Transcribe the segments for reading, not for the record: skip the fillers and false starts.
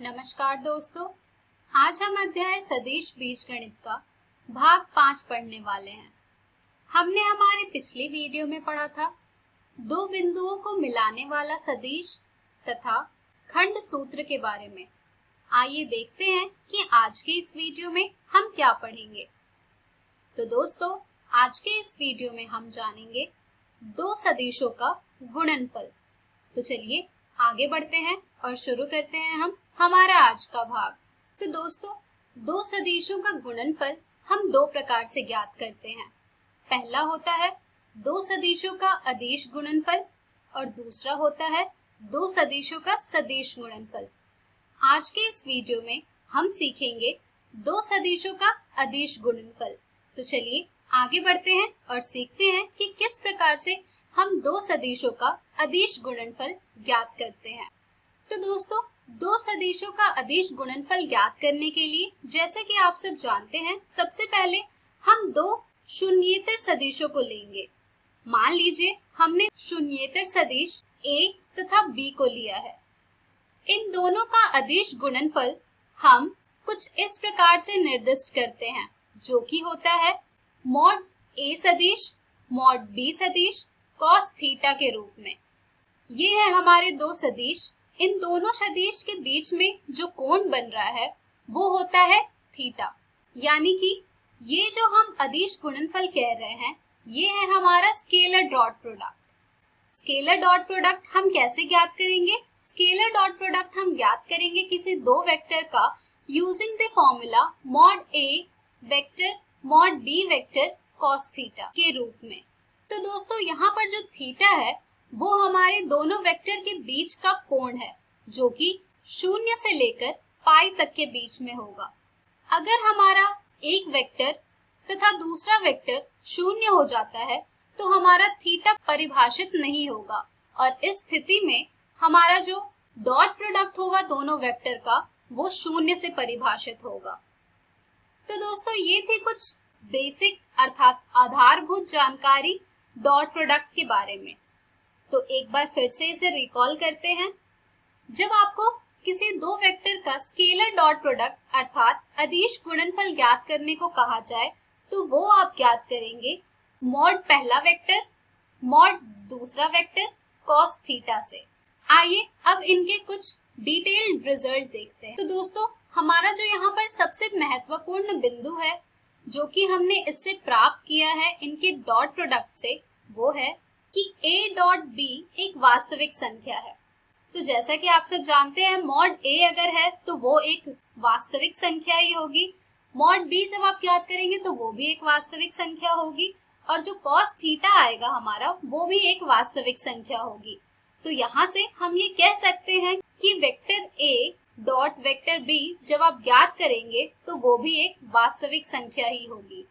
नमस्कार दोस्तों, आज हम अध्याय सदिश बीजगणित का भाग 5 पढ़ने वाले हैं। हमने हमारे पिछली वीडियो में पढ़ा था दो बिंदुओं को मिलाने वाला सदिश तथा खंड सूत्र के बारे में। आइए देखते हैं कि आज के इस वीडियो में हम क्या पढ़ेंगे। तो दोस्तों, आज के इस वीडियो में हम जानेंगे दो सदिशों का गुणनफल। तो चलिए आगे बढ़ते हैं और शुरू करते हैं हम हमारा आज का भाग। तो दोस्तों, दो सदिशों का गुणनफल हम दो प्रकार से ज्ञात करते हैं। पहला होता है दो सदिशों का अदिश गुणनफल और दूसरा होता है दो सदिशों का सदिश गुणनफल। आज के इस वीडियो में हम सीखेंगे दो सदिशों का अदिश गुणनफल। तो चलिए आगे बढ़ते हैं और सीखते हैं कि किस प्रकार से हम दो सदिशों का अदिश गुणनफल ज्ञात करते हैं। तो दोस्तों, दो सदिशों का अदिश गुणनफल ज्ञात करने के लिए जैसे कि आप सब जानते हैं, सबसे पहले हम दो शून्येतर सदिशों को लेंगे। मान लीजिए हमने शून्येतर सदिश a तथा b को लिया है। इन दोनों का अदिश गुणनफल हम कुछ इस प्रकार से निर्दिष्ट करते हैं, जो कि होता है मॉड a सदिश मॉड b सदिश cos थीटा के रूप में। ये है हमारे दो सदिश। इन दोनों सदिश के बीच में जो कोण बन रहा है वो होता है थीटा। यानी कि ये जो हम अदिश गुणनफल कह रहे हैं, ये है हमारा scaler dot product. Scaler dot product हम कैसे ज्ञात करेंगे? स्केलर डॉट प्रोडक्ट हम ज्ञात करेंगे किसी दो वेक्टर का using the formula mod a vector mod b vector cos theta के रूप में। तो दोस्तों, यहाँ पर जो थीटा है वो हमारे दोनों वेक्टर के बीच का कोण है, जो कि 0 से लेकर पाई तक के बीच में होगा। अगर हमारा एक वेक्टर तथा दूसरा वेक्टर 0 हो जाता है तो हमारा थीटा परिभाषित नहीं होगा और इस स्थिति में हमारा जो डॉट प्रोडक्ट होगा दोनों वेक्टर का वो 0 से परिभाषित होगा। तो दोस्तों, ये थी कुछ बेसिक अर्थात आधारभूत जानकारी डॉट प्रोडक्ट के बारे में। तो एक बार फिर से इसे रिकॉल करते हैं। जब आपको किसी दो वेक्टर का स्केलर डॉट प्रोडक्ट अर्थात अदिश गुणनफल ज्ञात करने को कहा जाए तो वो आप ज्ञात करेंगे मॉड पहला वेक्टर मॉड दूसरा वेक्टर cos थीटा से। आइए अब इनके कुछ डिटेल्ड रिजल्ट देखते हैं। तो दोस्तों, हमारा जो यहाँ पर सबसे महत्वपूर्ण बिंदु है जो कि हमने इससे प्राप्त किया है इनके डॉट प्रोडक्ट से, वो है कि a डॉट b एक वास्तविक संख्या है। तो जैसा कि आप सब जानते हैं, मॉड a अगर है तो वो एक वास्तविक संख्या ही होगी। मॉड b जब आप ज्ञात करेंगे तो वो भी एक वास्तविक संख्या होगी और जो cos थीटा आएगा हमारा वो भी एक वास्तविक संख्या होगी। तो यहाँ से हम ये कह सकते हैं कि vector a dot vector b जब आप ज्ञात करेंगे तो वो भी एक वास्तविक संख्या ही होगी।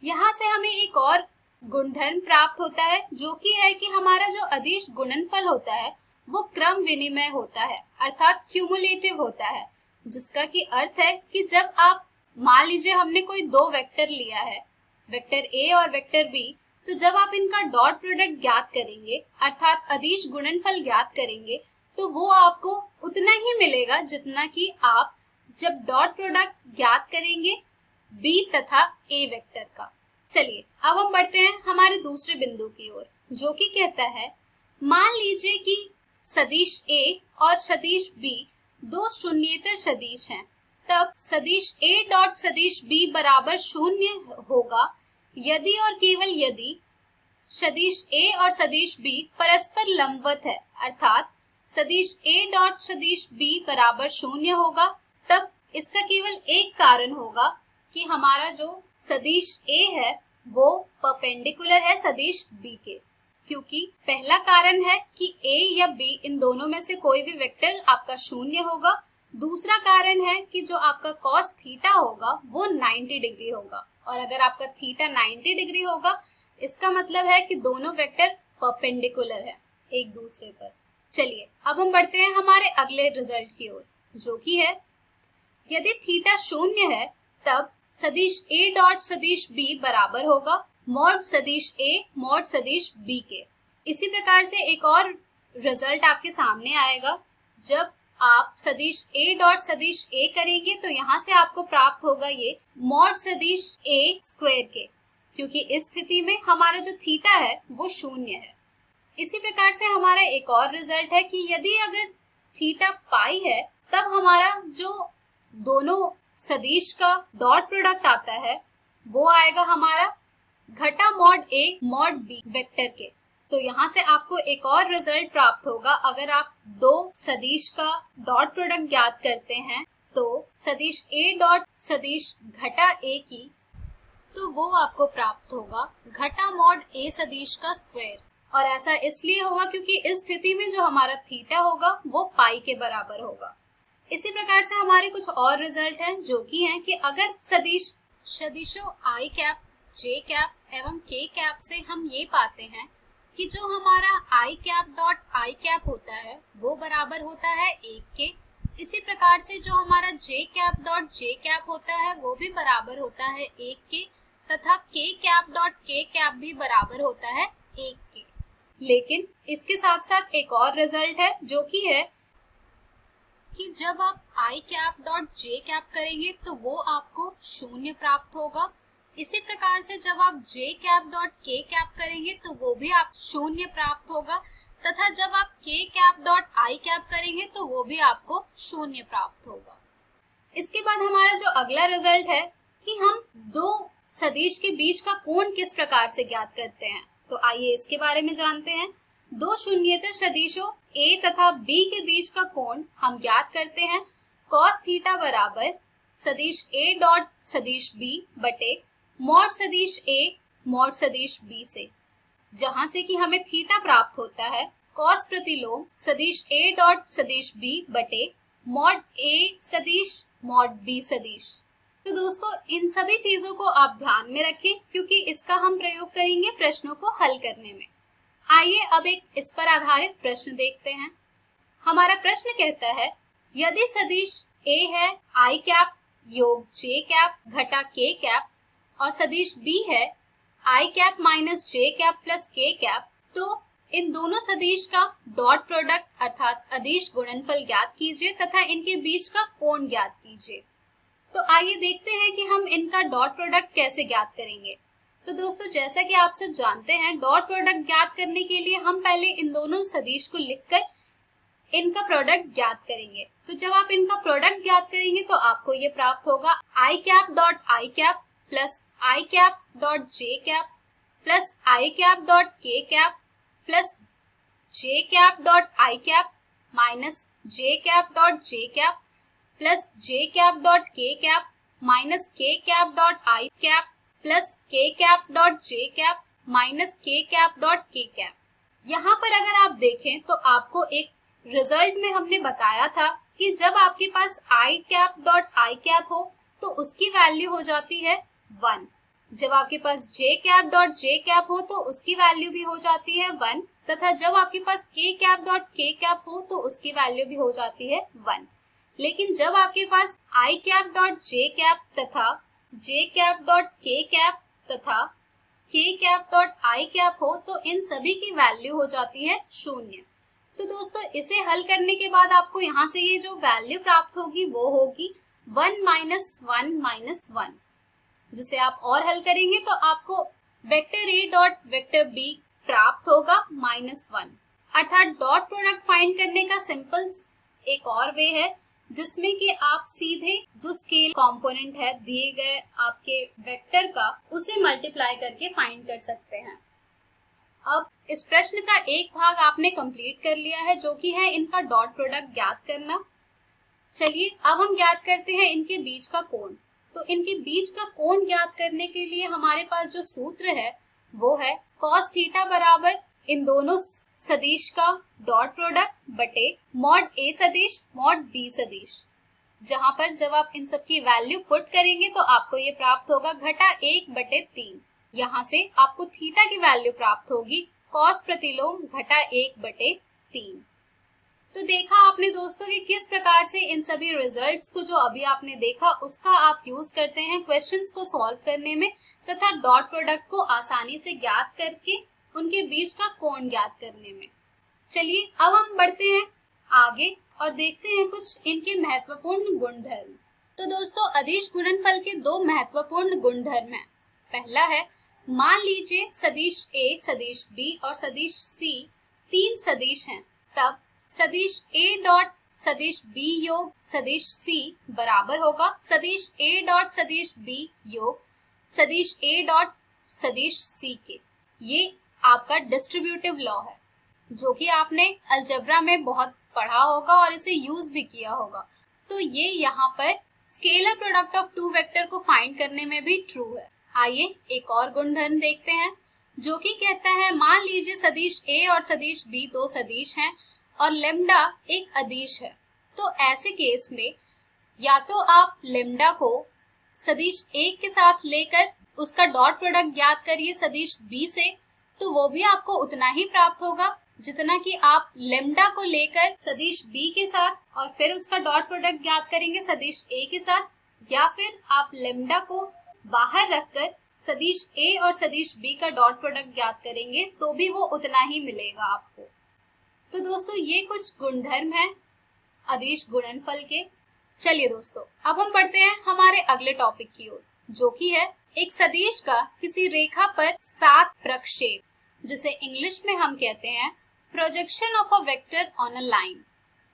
यहाँ से हमें एक और गुणधर्म प्राप्त होता है, जो कि है कि हमारा जो अदिश गुणनफल होता है वो क्रम विनिमय होता है अर्थात क्यूमुलेटिव होता है, जिसका कि अर्थ है कि जब आप मान लीजिए हमने कोई दो वेक्टर लिया है, वेक्टर a और वेक्टर b, तो जब आप इनका डॉट प्रोडक्ट ज्ञात करेंगे अर्थात अदिश गुणनफल ज्ञात करेंगे तो वो आपको उतना ही मिलेगा जितना कि आप जब डॉट प्रोडक्ट ज्ञात करेंगे b तथा a वेक्टर का। चलिए अब हम बढ़ते हैं हमारे दूसरे बिंदु की ओर, जो कि कहता है मान लीजिए कि सदिश a और सदिश b दो शून्येतर सदिश हैं, तब सदिश a डॉट सदिश b बराबर 0 होगा यदि और केवल यदि सदिश a और सदिश b परस्पर लंबवत है, अर्थात सदिश a डॉट सदिश b बराबर 0 होगा। तब इसका केवल एक कारण होगा कि हमारा जो सदिश a है वो परपेंडिकुलर है सदिश b के, क्योंकि पहला कारण है कि a या b इन दोनों में से कोई भी वेक्टर आपका 0 होगा। दूसरा कारण है कि जो आपका cos थीटा होगा वो 90 डिग्री होगा, और अगर आपका थीटा 90 डिग्री होगा इसका मतलब है कि दोनों वेक्टर परपेंडिकुलर है एक दूसरे पर। चलिए अब हम बढ़ते हैं हमारे अगले रिजल्ट की ओर, जो कि है यदि थीटा 0 है तब सदिश a डॉट सदिश b बराबर होगा मॉड सदिश a मॉड सदिश b के। इसी प्रकार से एक और रिजल्ट आपके सामने आएगा जब आप सदिश a डॉट सदिश a करेंगे तो यहाँ से आपको प्राप्त होगा ये मॉड सदिश a स्क्वायर के, क्योंकि इस स्थिति में हमारा जो थीटा है वो शून्य है। इसी प्रकार से हमारा एक और रिजल्ट है कि यदि अगर थीटा पाई है तब हमारा जो दोनों सदिश का डॉट प्रोडक्ट आता है वो आएगा हमारा घटा mod a mod b vector के। तो यहाँ से आपको एक और रिजल्ट प्राप्त होगा। अगर आप दो सदिश का डॉट प्रोडक्ट ज्ञात करते हैं तो सदिश a डॉट सदिश घटा a की, तो वो आपको प्राप्त होगा घटा मॉड a सदिश का स्क्वायर। और ऐसा इसलिए होगा क्योंकि इस स्थिति में जो हमारा थीटा होगा वो पाई के बराबर होगा। इसी प्रकार से हमारे कुछ और रिजल्ट हैं जो कि हैं कि अगर सदिशों i कैप, j कैप एवं k कैप से हम ये पाते हैं कि जो हमारा i cap dot i cap होता है वो बराबर होता है 1 के। इसी प्रकार से जो हमारा j cap dot j cap होता है वो भी बराबर होता है 1 के, तथा k cap dot k cap भी बराबर होता है 1 के। लेकिन इसके साथ साथ एक और रिजल्ट है जो कि है कि जब आप i cap dot j cap करेंगे तो वो आपको शून्य प्राप्त होगा। इसी प्रकार से जब आप j cap dot k cap करेंगे तो वो भी आप शून्य प्राप्त होगा, तथा जब आप k cap dot i cap करेंगे तो वो भी आपको शून्य प्राप्त होगा। इसके बाद हमारा जो अगला रिजल्ट है कि हम दो सदिश के बीच का कोण किस प्रकार से ज्ञात करते हैं, तो आइए इसके बारे में जानते हैं। दो शून्येतर सदिशों a तथा b के बीच का कोण हम ज्ञात करते हैं cos थीटा बराबर सदिश a डॉट सदिश b बटे मॉड सदिश a मॉड सदिश b से, जहां से कि हमें थीटा प्राप्त होता है cos प्रतिलोम सदिश a डॉट सदिश b बटे मॉड a सदिश मॉड b सदिश। तो दोस्तों इन सभी चीजों को आप ध्यान में रखें क्योंकि इसका हम प्रयोग करेंगे प्रश्नों को हल करने में। आइए अब एक इस पर आधारित प्रश्न देखते हैं। हमारा प्रश्न कहता है यदि सदिश a है i कैप योग j कैप घटा k कैप और सदिश b है i cap minus j cap plus k cap, तो इन दोनों सदिश का डॉट प्रोडक्ट अर्थात अदिश गुणनफल ज्ञात कीजिए तथा इनके बीच का कोण ज्ञात कीजिए। तो आइए देखते हैं कि हम इनका डॉट प्रोडक्ट कैसे ज्ञात करेंगे। तो दोस्तों जैसा कि आप सब जानते हैं डॉट प्रोडक्ट ज्ञात करने के लिए हम पहले इन दोनों सदिश को लिखकर इनका प्रोडक्ट ज्ञात करेंगे। तो जब आप इनका प्रोडक्ट ज्ञात करेंगे तो आपको ये प्राप्त होगा i cap dot i cap plus i cap dot j cap plus i cap dot k cap plus j cap dot i cap minus j cap dot j cap plus j cap dot k cap minus k cap dot i cap plus k cap dot j cap minus k cap dot k cap. यहाँ पर अगर आप देखें तो आपको एक result में हमने बताया था कि जब आपके पास i cap dot i cap हो तो उसकी वैल्यू हो जाती है 1। जब आपके पास j cap dot j cap हो तो उसकी वैल्यू भी हो जाती है 1, तथा जब आपके पास k cap dot k cap हो तो उसकी वैल्यू भी हो जाती है 1। लेकिन जब आपके पास i cap dot j cap तथा j cap dot k cap तथा k cap dot i cap हो तो इन सभी की वैल्यू हो जाती है 0। तो दोस्तों इसे हल करने के बाद आपको यहाँ से ये जो वैल्यू प्राप्त होगी वो होगी 1 माइनस 1 माइनस 1, जिसे आप और हल करेंगे तो आपको vector a dot vector b प्राप्त होगा -1। अर्थात डॉट प्रोडक्ट फाइंड करने का सिंपल एक और वे है जिसमें कि आप सीधे जो स्केल कंपोनेंट है दिए गए आपके वेक्टर का उसे मल्टीप्लाई करके फाइंड कर सकते हैं। अब इस प्रश्न का एक भाग आपने कंप्लीट कर लिया है जो कि है इनका डॉट प्रोडक्ट ज्ञात करना। चलिए अब हम ज्ञात करते हैं इनके बीच का कोण। तो इनके बीच का कोण ज्ञात करने के लिए हमारे पास जो सूत्र है वो है cos थीटा बराबर इन दोनों सदिश का डॉट प्रोडक्ट बटे मॉड a सदिश मॉड b सदिश, जहां पर जब आप इन सब की वैल्यू पुट करेंगे तो आपको ये प्राप्त होगा घटा 1 बटे 3। यहाँ से आपको थीटा की वैल्यू प्राप्त होगी cos प्रतिलोम घटा 1 बटे 3। तो देखा आपने दोस्तों कि किस प्रकार से इन सभी रिजल्ट्स को जो अभी आपने देखा उसका आप यूज करते हैं क्वेश्चंस को सॉल्व करने में तथा डॉट प्रोडक्ट को आसानी से ज्ञात करके उनके बीच का कोण ज्ञात करने में। चलिए अब हम बढ़ते हैं आगे और देखते हैं कुछ इनके महत्वपूर्ण गुणधर्म। तो दोस्तों, अदिश गुणनफल के दो महत्वपूर्ण गुणधर्म हैं। पहला है, मान लीजिए सदिश A, सदिश B और सदिश C तीन सदिश हैं, तब सदिश A डॉट सदिश B योग सदिश C बराबर होगा सदिश A डॉट सदिश B योग सदिश A डॉट सदिश C के। ये आपका डिस्ट्रीब्यूटिव लॉ है, जो कि आपने अलजेब्रा में बहुत पढ़ा होगा और इसे यूज भी किया होगा। तो ये यहाँ पर scalar product of two vector को फाइंड करने में भी ट्रू है। आइए एक और गुणधर्म देखते हैं, जो कि कहता है मान लीजिए सदिश A और सदिश B दो सदिश हैं और लेम्डा एक अदिश है। तो ऐसे केस में या तो आप लेम्डा को सदिश A के साथ लेकर उसका डॉट प्रोडक्ट ज्ञात करिए सदिश B से, तो वो भी आपको उतना ही प्राप्त होगा जितना कि आप लेम्डा को लेकर सदिश B के साथ और फिर उसका डॉट प्रोडक्ट ज्ञात करेंगे सदिश A के साथ, या फिर आप लेम्डा को बाहर रखकर सदिश A और सदिश B का डॉट प्रोडक्ट ज्ञात करेंगे तो भी वो उतना ही मिलेगा आपको। तो दोस्तों, ये कुछ गुणधर्म हैं अदिश गुणनफल के। चलिए दोस्तों, अब हम बढ़ते हैं हमारे अगले टॉपिक की ओर, जो कि है एक सदिश का किसी रेखा पर सात प्रक्षेप, जिसे इंग्लिश में हम कहते हैं projection of a vector on a line.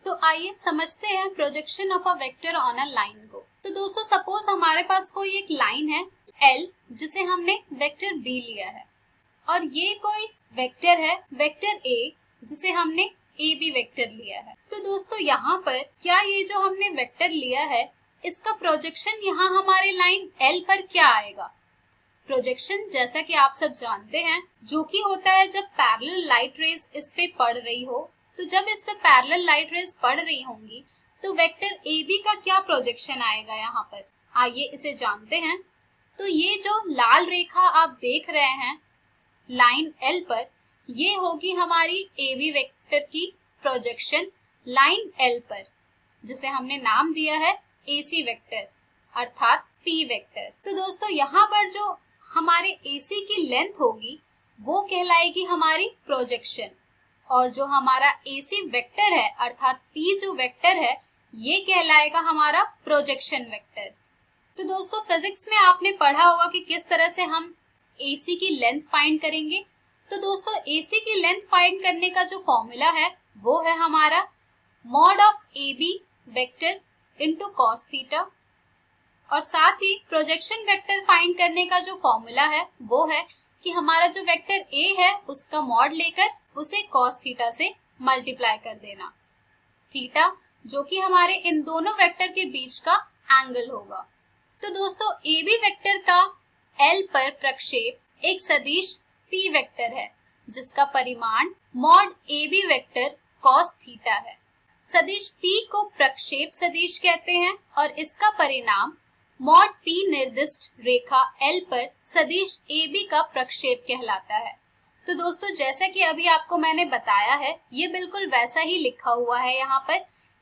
तो आइए समझते हैं projection of a vector on a line को। तो दोस्तों, सपोज हमारे पास कोई एक लाइन है L, जिसे हमने वेक्टर B लिया है, और ये कोई वेक्टर है वेक्टर A, जिसे हमने AB वेक्टर लिया है। तो दोस्तों, यहाँ पर क्या ये जो हमने वेक्टर लिया है, इसका प्रोजेक्शन यहाँ हमारे लाइन L पर क्या आएगा? प्रोजेक्शन, जैसा कि आप सब जानते हैं, जो कि होता है जब पैरेलल लाइट रेज इस पे पड़ रही हो। तो जब इस पे पैरेलल लाइट रेज पड़ रही होंगी तो वेक्टर AB का क्या प्रोजेक्शन आएगा यहाँ पर? आइए इसे जानते हैं। तो ये जो लाल रेखा आप देख रहे हैं लाइन L पर, ये होगी हमारी AB वेक्टर की प्रोजेक्शन लाइन L पर, जिसे हमने नाम दिया है AC वेक्टर अर्थात P वेक्टर। तो दोस्तों, यहाँ पर जो हमारे AC की लेंथ होगी वो कहलाएगी हमारी प्रोजेक्शन, और जो हमारा AC वेक्टर है अर्थात P जो वेक्टर है ये कहलाएगा हमारा प्रोजेक्शन वेक्टर। तो दोस्तों, फिजिक्स में आपने पढ़ा होगा कि किस तरह से हम AC की लेंथ फाइंड करेंगे। तो दोस्तों, AC की लेंथ फाइंड करने का जो फॉर्मूला है वो है हमारा mod of AB vector into cos theta, और साथ ही प्रोजेक्शन वेक्टर फाइंड करने का जो फॉर्मूला है वो है कि हमारा जो वेक्टर A है उसका मॉड लेकर उसे cos थीटा से मल्टीप्लाई कर देना, थीटा जो कि हमारे इन दोनों वेक्टर के बीच का एंगल होगा। तो दोस्तों, AB वेक्टर का L पर प्रक्षेप एक सदिश P वेक्टर है, जिसका परिमाण mod AB vector cos theta है। सदिश P को प्रक्षेप सदिश कहते हैं और इसका परिणाम मॉड P निर्दिष्ट रेखा L पर सदिश AB का प्रक्षेप कहलाता है। तो दोस्तों, जैसा कि अभी आपको मैंने बताया है, ये बिल्कुल वैसा ही लिखा हुआ है यहाँ पर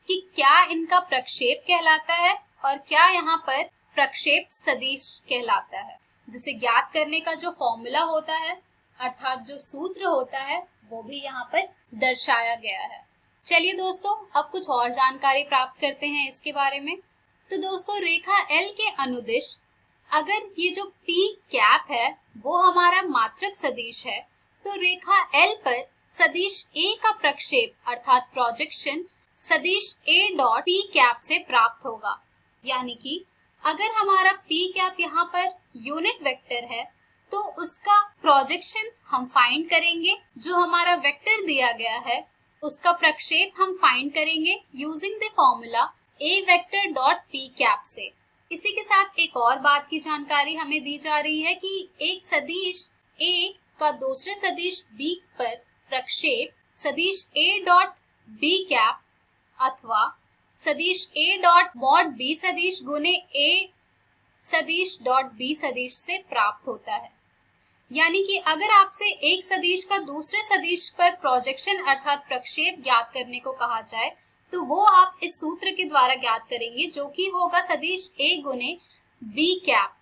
कि क्या इनका प्रक्षेप कहलाता है और क्या यहाँ पर प्रक्षेप सदिश कहलाता है, जिसे ज्ञात करने का जो फॉर्मूला होता है अर्थात जो सूत्र होता है वो भी यहाँ पर दर्शाया गया है। चलिए दोस्तों, अब कुछ और जानकारी प्राप्त करते हैं इसके बारे में। तो दोस्तों, रेखा L के अनुदिश अगर ये जो P कैप है वो हमारा मात्रक सदिश है, तो रेखा L पर सदिश A का प्रक्षेप अर्थात प्रोजेक्शन सदिश A डॉट P कैप से प्राप्त होगा। यानी कि अगर हमारा P कैप यहाँ पर यूनिट वेक्टर है तो उसका प्रोजेक्शन हम फाइंड करेंगे, जो हमारा वेक्टर दिया गया है उसका प्रक्षेप हम फाइंड करेंगे using the formula A vector dot P cap से। इसी के साथ एक और बात की जानकारी हमें दी जा रही है कि एक सदिश A का दूसरे सदिश B पर प्रक्षेप सदिश A डॉट B कैप अथवा सदिश A डॉट मॉड B सदिश गुने A सदिश डॉट B सदिश से प्राप्त होता है। यानी कि अगर आपसे एक सदिश का दूसरे सदिश पर प्रोजेक्शन अर्थात प्रक्षेप ज्ञात करने को कहा जाए तो वो आप इस सूत्र के द्वारा ज्ञात करेंगे, जो कि होगा सदिश A गुने B कैप।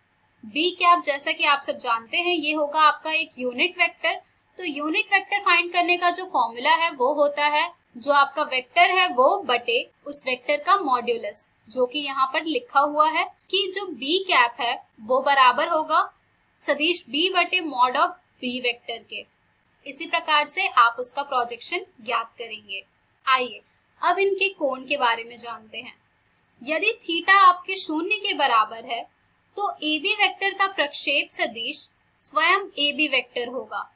B कैप जैसा कि आप सब जानते हैं ये होगा आपका एक यूनिट वेक्टर। तो यूनिट वेक्टर फाइंड करने का जो फॉर्मूला है वो होता है जो आपका वेक्टर है वो बटे उस वेक्टर का मॉड्यूलस, जो कि यहाँ पर लिखा हुआ है कि जो b कैप है वो बराबर होगा सदिश b बटे मॉड ऑफ b वेक्टर के। इसी प्रकार से आप उसका प्रोजेक्शन ज्ञात करेंगे। आइए अब इनके कोण के बारे में जानते हैं। यदि थीटा आपके शून्य के बराबर है तो AB वेक्टर का प्रक्षेप सदिश स्वयं AB वेक्टर होगा,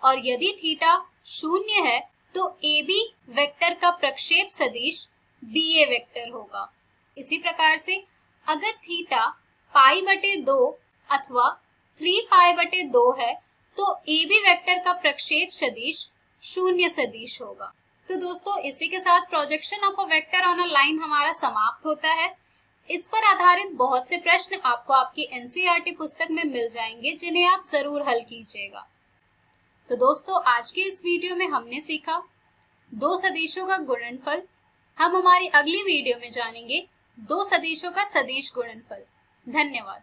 और यदि थीटा शून्य है तो AB वेक्टर का प्रक्षेप सदिश BA वेक्टर होगा। इसी प्रकार से अगर थीटा पाई बटे 2 अथवा 3 पाई बटे 2 है तो AB वेक्टर का प्रक्षेप सदिश शून्य सदिश होगा। तो दोस्तों इसी के साथ projection of a vector on a line हमारा समाप्त होता है। इस पर आधारित बहुत से प्रश्न आपको आपकी NCERT पुस्तक में मिल जाएंगे, जिन्हें आप जरूर हल कीजिएगा। तो दोस्तों आज के इस वीडियो में हमने सीखा दो सदिशों का गुणनफल। हम हमारी अगली वीडियो में जानेंगे दो सदिशों का सदिश गुणनफल। धन्यवाद।